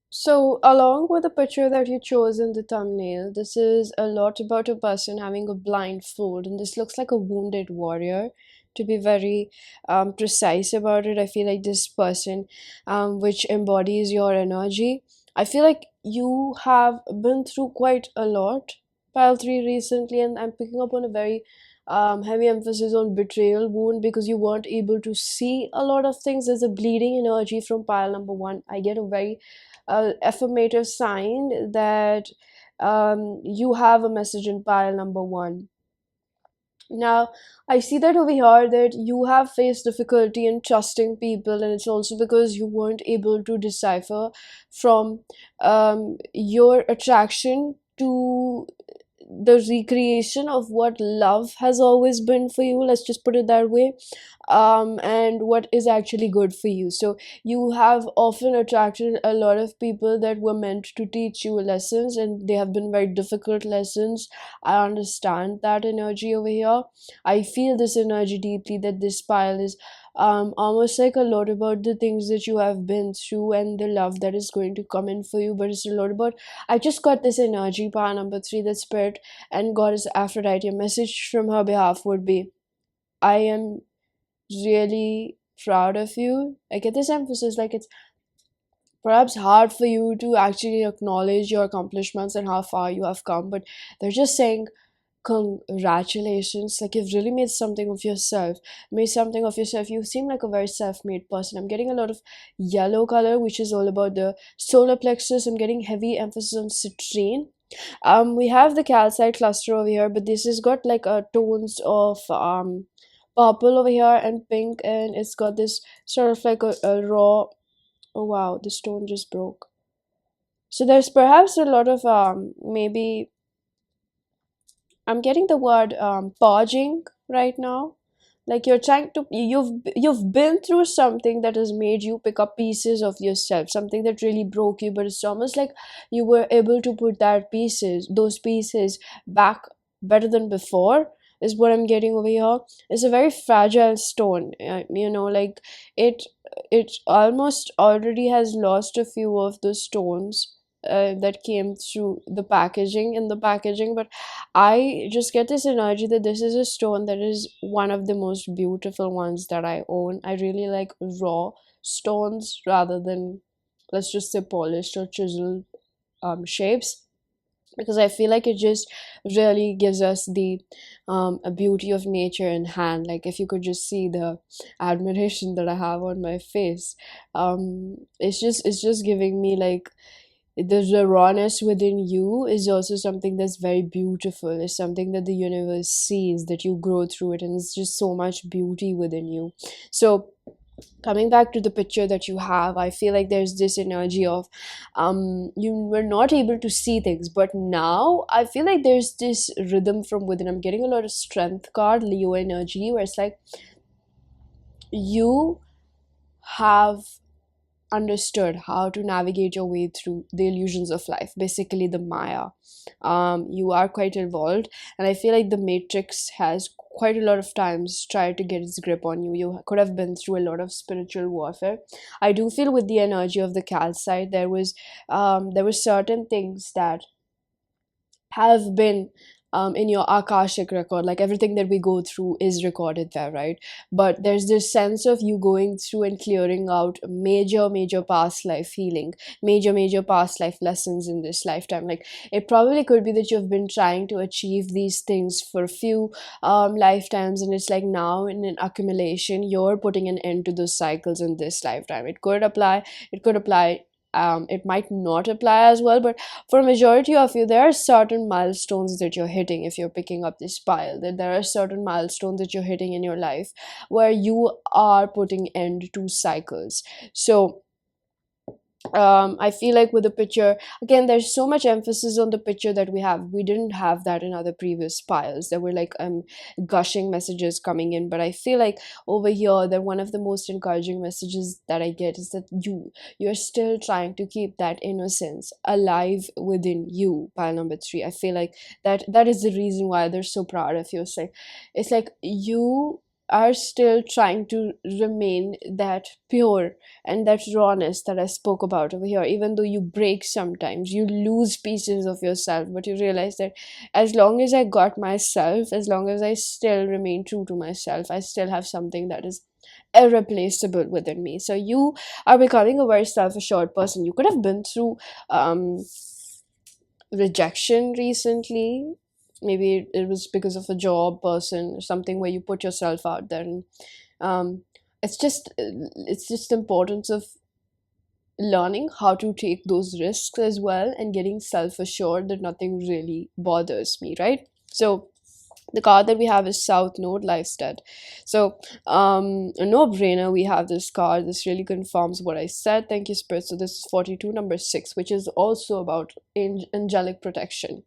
So, along with the picture that you chose in the thumbnail, this is a lot about a person having a blindfold, and this looks like a wounded warrior. To be very precise about it, I feel like this person, which embodies your energy, I feel like you have been through quite a lot, pile 3 recently, and I'm picking up on a very heavy emphasis on betrayal wound because you weren't able to see a lot of things. There's a bleeding energy from pile number 1. I get a very affirmative sign that you have a message in pile number 1. Now, I see that over here that you have faced difficulty in trusting people, and it's also because you weren't able to decipher from your attraction to the recreation of what love has always been for you. Let's just put it that way. And what is actually good for you. So you have often attracted a lot of people that were meant to teach you lessons, and they have been very difficult lessons. I understand that energy over here. I feel this energy deeply, that this pile is almost like a lot about the things that you have been through and the love that is going to come in for you, but it's a lot about, I just got this energy, power number 3, that spirit and goddess Aphrodite. A message from her behalf would be, I am really proud of you. I get this emphasis, like it's perhaps hard for you to actually acknowledge your accomplishments and how far you have come, but they're just saying congratulations, like you've really made something of yourself, you seem like a very self-made person. I'm getting a lot of yellow color, which is all about the solar plexus. I'm getting heavy emphasis on citrine. We have the calcite cluster over here, but this has got like tones of purple over here and pink, and it's got this sort of like a raw, oh wow, the stone just broke. So there's perhaps a lot of maybe I'm getting the word purging right now. Like you're trying to, you've been through something that has made you pick up pieces of yourself, something that really broke you, but it's almost like you were able to put those pieces back better than before, is what I'm getting over here. It's a very fragile stone, like it it almost already has lost a few of the stones that came through the packaging, but I just get this energy that this is a stone that is one of the most beautiful ones that I own. I really like raw stones rather than, let's just say, polished or chiseled shapes, because I feel like it just really gives us the a beauty of nature in hand. Like if you could just see the admiration that I have on my face, it's just giving me like The rawness within you is also something that's very beautiful. It's something that the universe sees, that you grow through it, and it's just so much beauty within you. So coming back to the picture that you have, I feel like there's this energy of you were not able to see things, but now I feel like there's this rhythm from within. I'm getting a lot of strength card, Leo energy, where it's like you have understood how to navigate your way through the illusions of life, basically the Maya. You are quite involved, and I feel like the Matrix has quite a lot of times tried to get its grip on you. You could have been through a lot of spiritual warfare. I do feel with the energy of the Calcite, there was certain things that have been in your akashic record. Like everything that we go through is recorded there, right? But there's this sense of you going through and clearing out major past life healing, major past life lessons in this lifetime. Like it probably could be that you've been trying to achieve these things for a few lifetimes, and it's like now in an accumulation you're putting an end to those cycles in this lifetime. It could apply, it might not apply as well, but for majority of you, there are certain milestones that you're hitting. If you're picking up this pile, that there are certain milestones that you're hitting in your life where you are putting end to cycles. So I feel like with the picture, again, there's so much emphasis on the picture that we didn't have that in other previous piles. There were like gushing messages coming in, but I feel like over here that one of the most encouraging messages that I get is that you're still trying to keep that innocence alive within you. Pile number 3, I feel like that is the reason why they're so proud of you. It's like you are still trying to remain that pure and that rawness that I spoke about over here. Even though you break sometimes, you lose pieces of yourself, but you realize that as long as I got myself, as long as I still remain true to myself, I still have something that is irreplaceable within me. So you are becoming a very self-assured person. You could have been through um rejection recently. Maybe it was because of a job person or something where you put yourself out there, and um, it's just the importance of learning how to take those risks as well, and getting self-assured that nothing really bothers me, right? So the card that we have is South Node Lifestead. So a no-brainer, we have this card. This really confirms what I said. Thank you, Spirit. So this is 42 number 6, which is also about angelic protection.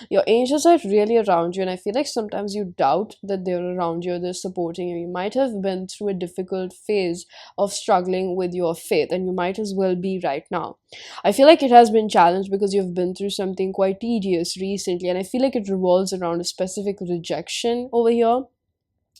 Your angels are really around you, and I feel like sometimes you doubt that they're around you, they're supporting you. You might have been through a difficult phase of struggling with your faith, and you might as well be right now. I feel like it has been challenged because you've been through something quite tedious recently, and I feel like it revolves around a specific rejection over here.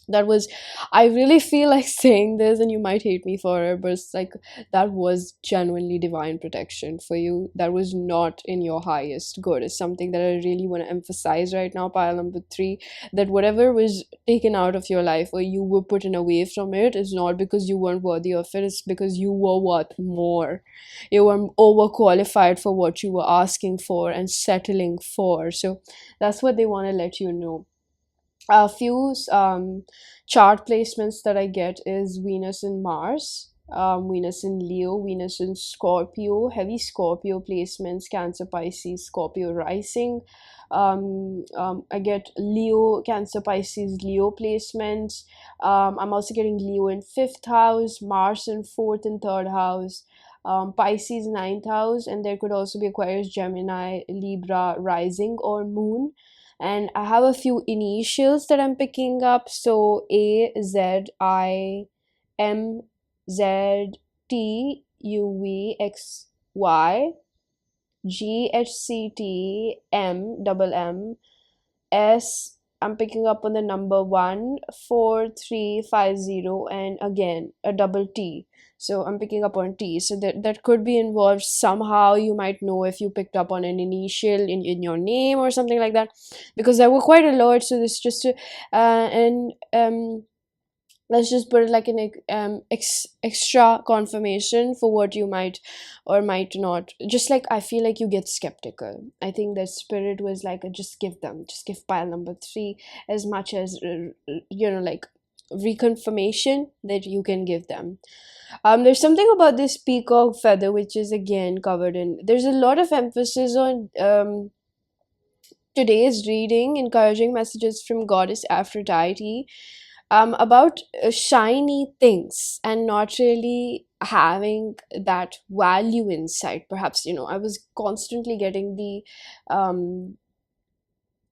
That was, I really feel like saying this, and you might hate me for it, but it's like that was genuinely divine protection for you. That was not in your highest good. It's something that I really want to emphasize right now, pile number 3, that whatever was taken out of your life or you were put away from it is not because you weren't worthy of it. It's because you were worth more. You were overqualified for what you were asking for and settling for. So that's what they want to let you know. A few chart placements that I get is Venus and Mars, Venus in Leo, Venus in Scorpio, heavy Scorpio placements, Cancer, Pisces, Scorpio rising. I get Leo, Cancer, Pisces, Leo placements. I'm also getting Leo in 5th house, Mars in 4th and 3rd house. Pisces 9th house, and there could also be Aquarius, Gemini, Libra rising or moon. And I have a few initials that I'm picking up. So A Z I M Z T U V X Y, G H C T M double M S. I'm picking up on the number 14350, and again a double T. So I'm picking up on T. So that could be involved somehow. You might know if you picked up on an initial in your name or something like that, because there were quite a lot. So this just to and let's just put it like an extra confirmation for what you might or might not. Just like I feel like you get skeptical. I think that spirit was like, just give pile number 3 as much as like reconfirmation that you can give them. There's something about this peacock feather which is again covered in. There's a lot of emphasis on today's reading, encouraging messages from goddess Aphrodite about shiny things and not really having that value inside. Perhaps, I was constantly getting the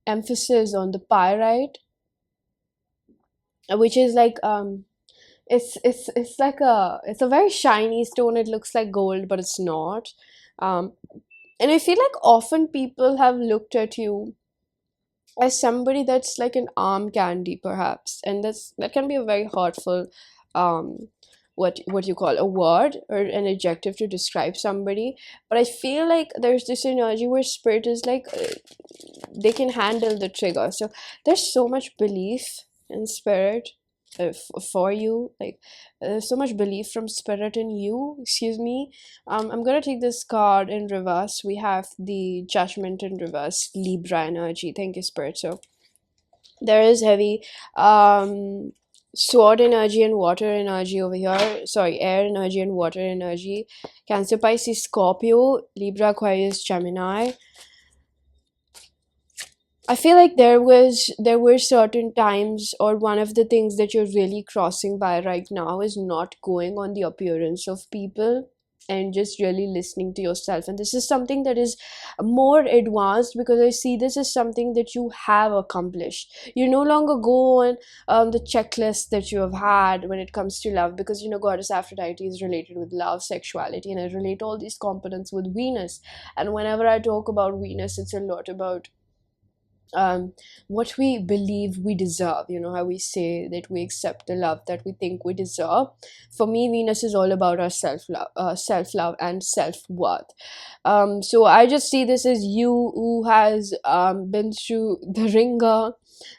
emphasis on the pyrite, which is like it's like it's a very shiny stone. It looks like gold, but it's not. um and I feel like often people have looked at you as somebody that's like an arm candy, perhaps, and that can be a very hurtful um what you call a word or an adjective to describe somebody. But I feel like there's this energy where spirit is like they can handle the trigger. So there's so much belief in spirit, for you, like there's so much belief from spirit in you, excuse me. I'm gonna take this card in reverse. We have the judgment in reverse, Libra energy. Thank you, spirit. So there is heavy sword energy and water energy over here. Sorry, air energy and water energy. Cancer, Pisces, Scorpio, Libra, Aquarius, Gemini. I feel like there were certain times, or one of the things that you're really crossing by right now is not going on the appearance of people and just really listening to yourself. And this is something that is more advanced, because I see this as something that you have accomplished. You no longer go on the checklist that you have had when it comes to love, because goddess Aphrodite is related with love, sexuality, and I relate all these components with Venus. And whenever I talk about Venus, it's a lot about what we believe we deserve. How we say that we accept the love that we think we deserve. For me, Venus is all about our self-love and self-worth. So I just see this as you who has been through the ringer.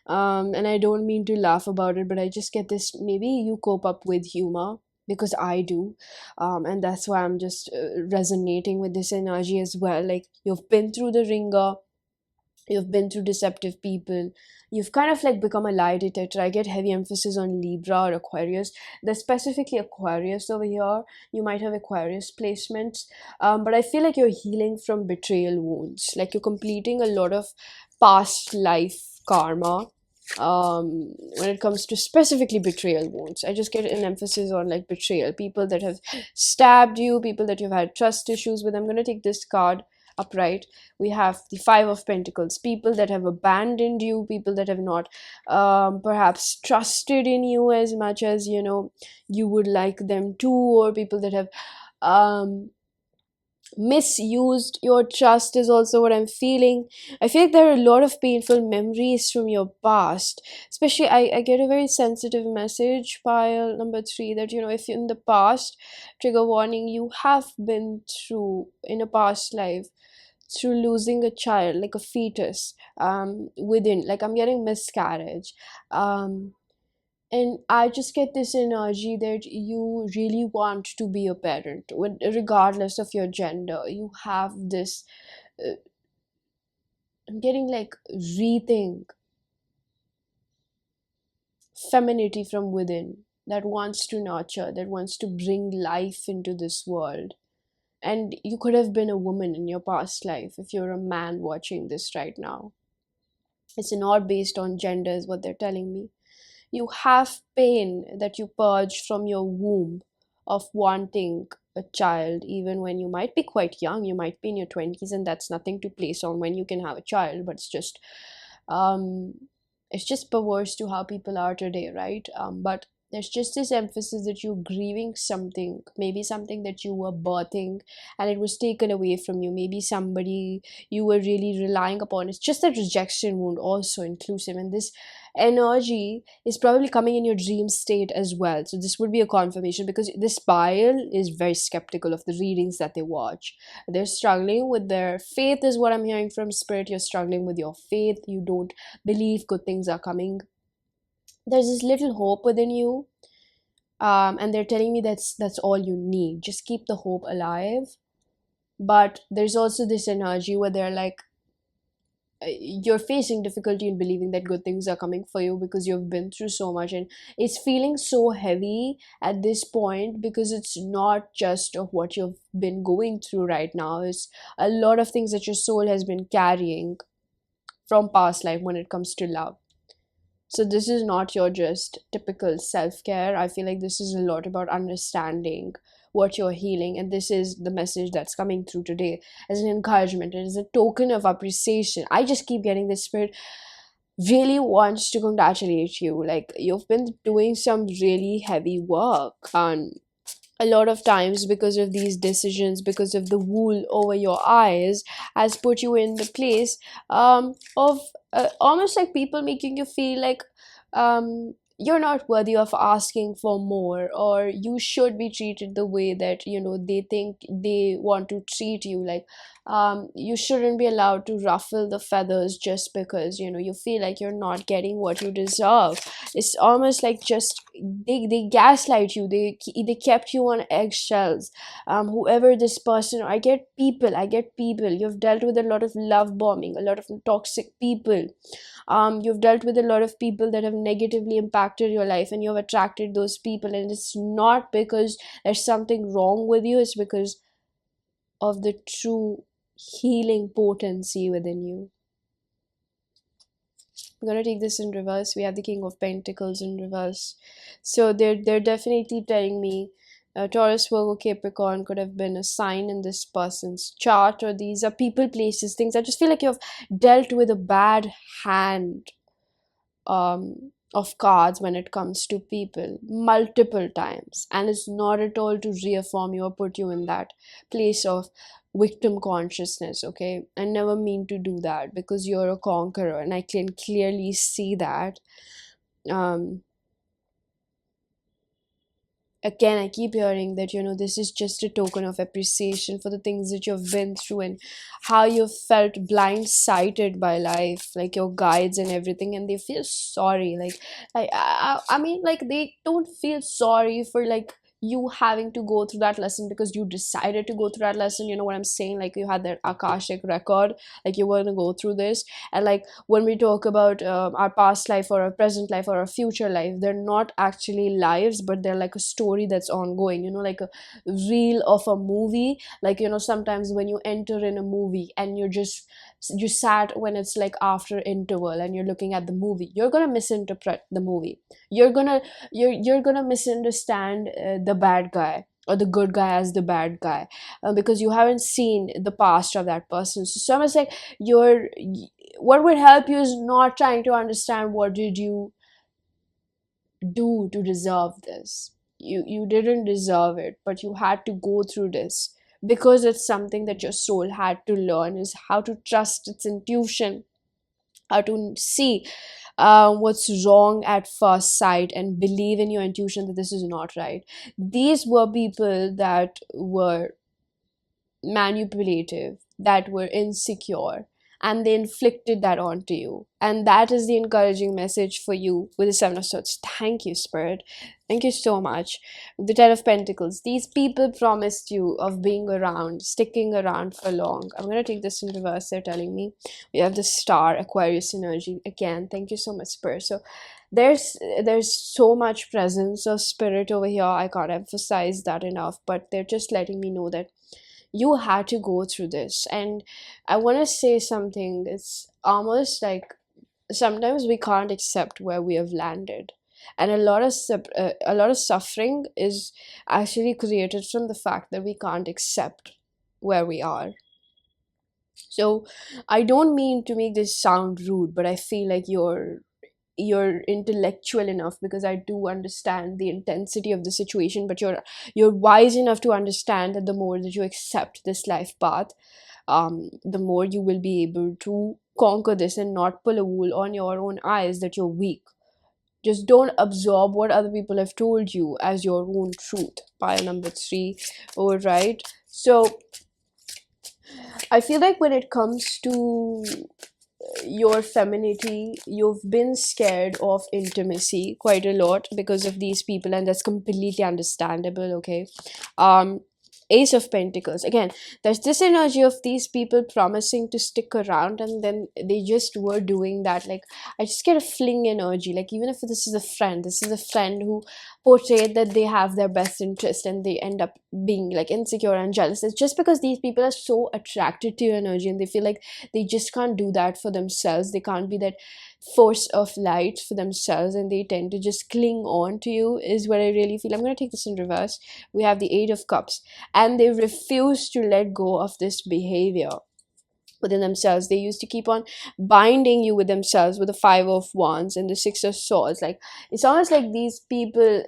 And I don't mean to laugh about it, but I just get this, maybe you cope up with humor, because I do. And that's why I'm just resonating with this energy as well. Like, you've been through the ringer, you've been through deceptive people, you've kind of like become a lie detector. I get heavy emphasis on Libra or Aquarius. There's specifically Aquarius over here. You might have Aquarius placements. But I feel like you're healing from betrayal wounds, like you're completing a lot of past life karma. When it comes to specifically betrayal wounds, I just get an emphasis on like betrayal, people that have stabbed you, people that you've had trust issues with. I'm going to take this card upright. We have the Five of Pentacles, people that have abandoned you, people that have not perhaps trusted in you as much as you would like them to, or people that have um misused your trust is also what I'm feeling. I feel like there are a lot of painful memories from your past. Especially, I get a very sensitive message, pile number 3, that if in the past, trigger warning, you have been through in a past life through losing a child, like a fetus, within, like, I'm getting miscarriage. And I just get this energy that you really want to be a parent, regardless of your gender. You have this, uh, I'm getting like rethink femininity from within, that wants to nurture, that wants to bring life into this world. And you could have been a woman in your past life if you're a man watching this right now. It's not based on gender, is what they're telling me. You have pain that you purge from your womb of wanting a child, even when you might be quite young. You might be in your 20s, and that's nothing to place on when you can have a child. But um, it's just perverse to how people are today, right? But there's just this emphasis that you're grieving something, maybe something that you were birthing and it was taken away from you. Maybe somebody you were really relying upon. It's just that rejection wound, also inclusive. And this energy is probably coming in your dream state as well. So this would be a confirmation, because this pile is very skeptical of the readings that they watch. They're struggling with their faith, is what I'm hearing from spirit. You're struggling with your faith. You don't believe good things are coming. There's this little hope within you, and they're telling me that's all you need. Just keep the hope alive. But there's also this energy where they're like, you're facing difficulty in believing that good things are coming for you because you've been through so much, and it's feeling so heavy at this point because it's not just of what you've been going through right now. It's a lot of things that your soul has been carrying from past life when it comes to love. So this is not your just typical self-care. I feel like this is a lot about understanding what you're healing, and this is the message that's coming through today as an encouragement. It is a token of appreciation. I just keep getting this spirit really wants to congratulate you. Like, you've been doing some really heavy work, and a lot of times because of these decisions, because of the wool over your eyes, has put you in the place of almost like people making you feel like you're not worthy of asking for more, or you should be treated the way that they think they want to treat you. Like, you shouldn't be allowed to ruffle the feathers just because you feel like you're not getting what you deserve. It's almost like just they gaslight you. They kept you on eggshells. Whoever this person, I get people. You've dealt with a lot of love bombing, a lot of toxic people. You've dealt with a lot of people that have negatively impacted your life, and you've attracted those people, and it's not because there's something wrong with you. It's because of the true healing potency within you. I'm gonna take this in reverse. We have the King of Pentacles in reverse. So they're definitely telling me Taurus, Virgo, Capricorn could have been a sign in this person's chart, or these are people, places, things. I just feel like you've dealt with a bad hand of cards when it comes to people multiple times, and it's not at all to reaffirm you or put you in that place of victim consciousness. Okay, I never mean to do that, because you're a conqueror and I can clearly see that. um Again, I keep hearing that this is just a token of appreciation for the things that you've been through, and how you've felt blindsided by life, like your guides and everything, and they feel sorry. Like, I mean, like, they don't feel sorry for like you having to go through that lesson because you decided to go through that lesson. You know what I'm saying? Like, you had that akashic record, like you were going to go through this. And like, when we talk about our past life or our present life or our future life, they're not actually lives, but they're like a story that's ongoing, like a reel of a movie. Like, sometimes when you enter in a movie and you sat when it's like after interval and you're looking at the movie, you're gonna misinterpret the movie. You're gonna misunderstand the bad guy or the good guy as the bad guy, because you haven't seen the past of that person. So it's almost like what would help you is not trying to understand what did you do to deserve this. You didn't deserve it, but you had to go through this because it's something that your soul had to learn, is how to trust its intuition, how to see what's wrong at first sight and believe in your intuition that this is not right. These were people that were manipulative, that were insecure, and they inflicted that onto you. And that is the encouraging message for you with the Seven of Swords. Thank you, Spirit. Thank you so much. The Ten of Pentacles. These people promised you of being around, sticking around for long. I'm going to take this in reverse. They're telling me we have the Star, Aquarius energy. Again, thank you so much, Spirit. So there's so much presence of Spirit over here. I can't emphasize that enough, but they're just letting me know that you had to go through this. And I want to say something. It's almost like sometimes we can't accept where we have landed, and a lot of suffering is actually created from the fact that we can't accept where we are. So I don't mean to make this sound rude, but I feel like you're intellectual enough, because I do understand the intensity of the situation, but you're wise enough to understand that the more that you accept this life path, the more you will be able to conquer this and not pull a wool on your own eyes that you're weak. Just don't absorb what other people have told you as your own truth. Pile number 3. All right. So I feel like when it comes to your femininity, you've been scared of intimacy quite a lot because of these people, and that's completely understandable. Okay, um Ace of Pentacles. Again, there's this energy of these people promising to stick around, and then they just were doing that. Like, I just get a fling energy. Like, even if this is a friend who portrayed that they have their best interest, and they end up being like insecure and jealous. It's just because these people are so attracted to your energy, and they feel like they just can't do that for themselves. They can't be that force of light for themselves, and they tend to just cling on to you, is what I really feel. I'm going to take this in reverse. We have the Eight of Cups, and they refuse to let go of this behavior within themselves. They used to keep on binding you with themselves with the Five of Wands and the Six of Swords. Like, it's almost like these people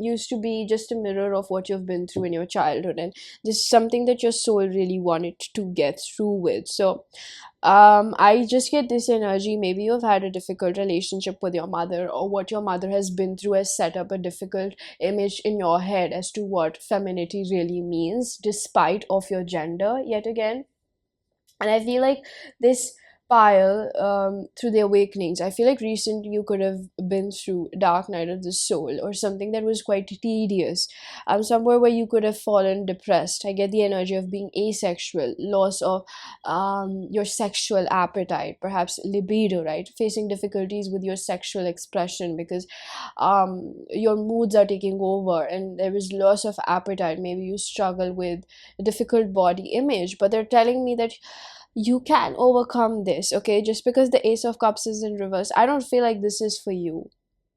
used to be just a mirror of what you've been through in your childhood, and this is something that your soul really wanted to get through with. So I just get this energy. Maybe you've had a difficult relationship with your mother, or what your mother has been through has set up a difficult image in your head as to what femininity really means, despite of your gender, yet again. And I feel like this pile, through the awakenings, I feel like recently you could have been through dark night of the soul, or something that was quite tedious, somewhere where you could have fallen depressed. I get the energy of being asexual, loss of your sexual appetite, perhaps libido, right? Facing difficulties with your sexual expression, because your moods are taking over, and there is loss of appetite. Maybe you struggle with a difficult body image, but they're telling me that you can overcome this. Okay, just because the Ace of Cups is in reverse, I don't feel like this is for you.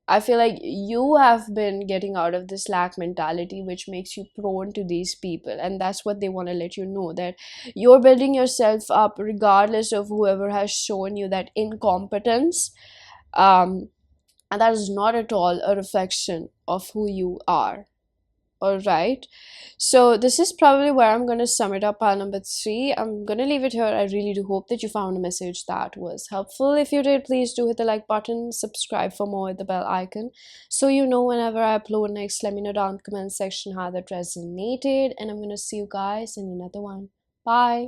I feel like you have been getting out of this lack mentality, which makes you prone to these people, and that's what they want to let you know, that you're building yourself up regardless of whoever has shown you that incompetence. And that is not at all a reflection of who you are. All right. So this is probably where I'm going to sum it up, pile number 3. I'm going to leave it here. I really do hope that you found a message that was helpful. If you did, please do hit the like button, subscribe for more with the bell icon, so you know whenever I upload next. Let me know down in the comment section how that resonated, and I'm going to see you guys in another one. Bye.